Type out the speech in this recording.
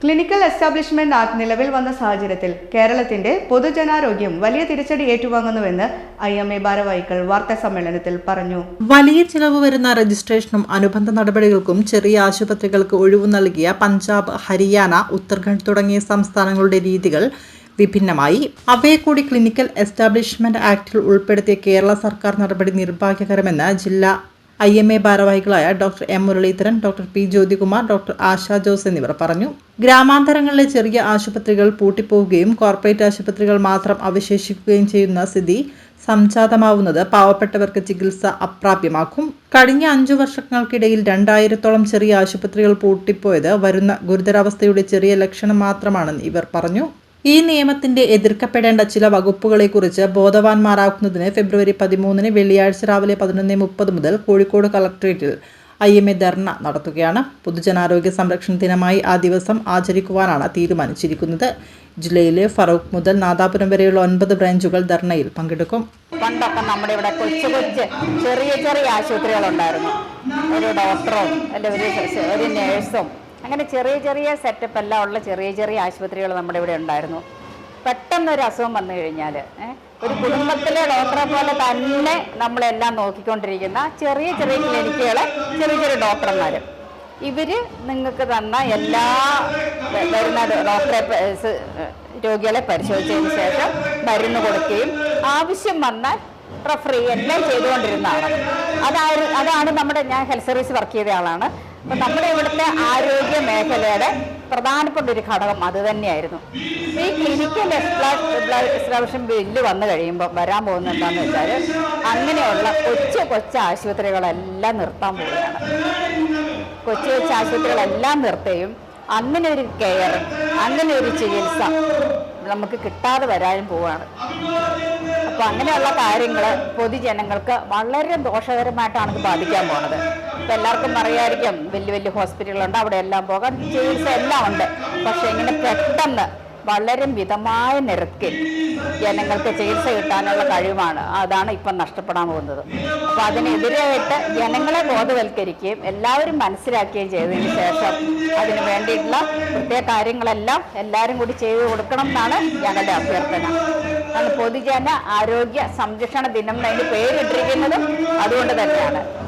Clinical establishment act നിലവിൽ വന്ന സാഹചര്യത്തിൽ കേരളത്തിന്റെ പൊതുജനാരോഗ്യം വലിയ തിരിച്ചടി ഏറ്റുവാങ്ങുന്നുവെന്ന് IMA ഭാരവാഹികൾ വാർത്താസമ്മേളനത്തിൽ പറഞ്ഞു. വലിയ ചിലവ് വരുന്ന രജിസ്ട്രേഷനും അനുബന്ധ നടപടികൾക്കും ചെറിയ ആശുപത്രികൾക്ക് ഒഴിവു നൽകിയ പഞ്ചാബ്, ഹരിയാന, ഉത്തരാഖണ്ഡ് തുടങ്ങിയ സംസ്ഥാനങ്ങളുടെ രീതികൾ വിഭിന്നമായി. അവയെ കൂടി ക്ലിനിക്കൽ എസ്റ്റാബ്ലിഷ്മെന്റ് ആക്ടിൽ ഉൾപ്പെടുത്തിയ കേരള സർക്കാർ നടപടി നിർഭാഗ്യകരമെന്ന് ജില്ലാ IMA ഭാരവാഹികളായ doctor M. Muraleedharan, doctor P. Jyothikumar, doctor Asha Jose എന്നിവർ പറഞ്ഞു. ഗ്രാമാന്തരങ്ങളിലെ ചെറിയ ആശുപത്രികൾ പൂട്ടിപ്പോവുകയും കോർപ്പറേറ്റ് ആശുപത്രികൾ മാത്രം അവശേഷിക്കുകയും ചെയ്യുന്ന സ്ഥിതി സംജാതമാവുന്നത് പാവപ്പെട്ടവർക്ക് ചികിത്സ അപ്രാപ്യമാക്കും. കഴിഞ്ഞ 5 വർഷങ്ങൾക്കിടയിൽ 2000-ഓളം ചെറിയ ആശുപത്രികൾ പൂട്ടിപ്പോയത് വരുന്ന ഗുരുതരാവസ്ഥയുടെ ചെറിയ ലക്ഷണം മാത്രമാണെന്ന് ഇവർ പറഞ്ഞു. ഈ നിയമത്തിന്റെ എതിർക്കപ്പെടേണ്ട ചില വകുപ്പുകളെക്കുറിച്ച് ബോധവാന്മാരാക്കുന്നതിന് ഫെബ്രുവരി 13 വെള്ളിയാഴ്ച രാവിലെ 11:30 മുതൽ കോഴിക്കോട് കളക്ടറേറ്റിൽ IMA ധർണ നടത്തുകയാണ്. പൊതുജനാരോഗ്യ സംരക്ഷണ ദിനമായി ആ ദിവസം ആചരിക്കുവാനാണ് തീരുമാനിച്ചിരിക്കുന്നത്. ജില്ലയിലെ ഫറൂഖ് മുതൽ നാദാപുരം വരെയുള്ള 9 ബ്രാഞ്ചുകൾ ധർണയിൽ പങ്കെടുക്കും. പണ്ടൊക്കെ നമ്മുടെ ഇവിടെ കൊച്ചു ചെറിയ ആശുപത്രികളുണ്ടായിരുന്നു. ഒരു ഡോക്ടറോ അല്ലെങ്കിൽ ഒരു നേഴ്സും അങ്ങനെ ചെറിയ സെറ്റപ്പ് എല്ലാം ഉള്ള ചെറിയ ആശുപത്രികൾ നമ്മുടെ ഇവിടെ ഉണ്ടായിരുന്നു. പെട്ടെന്നൊരു അസുഖം വന്നു കഴിഞ്ഞാൽ ഒരു കുടുംബത്തിലെ ഡോക്ടറെ പോലെ തന്നെ നമ്മളെല്ലാം നോക്കിക്കൊണ്ടിരിക്കുന്ന ചെറിയ ക്ലിനിക്കുകളെ ചെറിയ ഡോക്ടർമാർ ഇവർ നിങ്ങൾക്ക് തന്ന എല്ലാ വരുന്ന രോഗികളെ പരിശോധിച്ചതിന് ശേഷം മരുന്ന് കൊടുക്കുകയും ആവശ്യം വന്നാൽ റെഫർ എല്ലാം ചെയ്തുകൊണ്ടിരുന്നതാണ്. അതാണ് ഞാൻ ഹെൽത്ത് സർവീസ് വർക്ക് ചെയ്ത ആളാണ്. അപ്പം നമ്മുടെ ഇവിടുത്തെ ആരോഗ്യ മേഖലയുടെ പ്രധാനപ്പെട്ട ഒരു ഘടകം അത് തന്നെയായിരുന്നു. ഈ ക്ലിനിക്കൽ എസ്റ്റാബ്ലിഷ്മെന്റ് ബില്ല് വന്നു കഴിയുമ്പോൾ വരാൻ പോകുന്നത് എന്താണെന്ന് വെച്ചാൽ അങ്ങനെയുള്ള കൊച്ചു ആശുപത്രികളെല്ലാം നിർത്താൻ പോവുകയാണ്. കൊച്ചു ആശുപത്രികളെല്ലാം നിർത്തുകയും അങ്ങനെ ഒരു കെയർ, അങ്ങനെ ഒരു ചികിത്സ നമുക്ക് കിട്ടാതെ വരാനും പോവുകയാണ്. അപ്പോൾ അങ്ങനെയുള്ള കാര്യങ്ങൾ പൊതുജനങ്ങൾക്ക് വളരെ ദോഷകരമായിട്ടാണ് ഇത് ബാധിക്കാൻ പോകുന്നത്. ഇപ്പം എല്ലാവർക്കും അറിയാമായിരിക്കും, വലിയ ഹോസ്പിറ്റലുകളുണ്ട്, അവിടെ എല്ലാം പോകാൻ ചികിത്സ എല്ലാം ഉണ്ട്. പക്ഷേ ഇങ്ങനെ പെട്ടെന്ന് വളരെ മിതമായ നിരക്കിൽ ജനങ്ങൾക്ക് ചികിത്സ കിട്ടാനുള്ള അതാണ് ഇപ്പം നഷ്ടപ്പെടാൻ പോകുന്നത്. അപ്പോൾ അതിനെതിരായിട്ട് ജനങ്ങളെ ബോധവൽക്കരിക്കുകയും എല്ലാവരും മനസ്സിലാക്കുകയും ചെയ്തതിന് ശേഷം അതിന് വേണ്ടിയിട്ടുള്ള പ്രത്യേക കാര്യങ്ങളെല്ലാം എല്ലാവരും കൂടി ചെയ്തു കൊടുക്കണം എന്നാണ് ഞങ്ങളുടെ അഭ്യർത്ഥന. പൊതുജന ആരോഗ്യ സംരക്ഷണ ദിനം എന്നതിന് പേരിട്ടിരിക്കുന്നതും അതുകൊണ്ട് തന്നെയാണ്.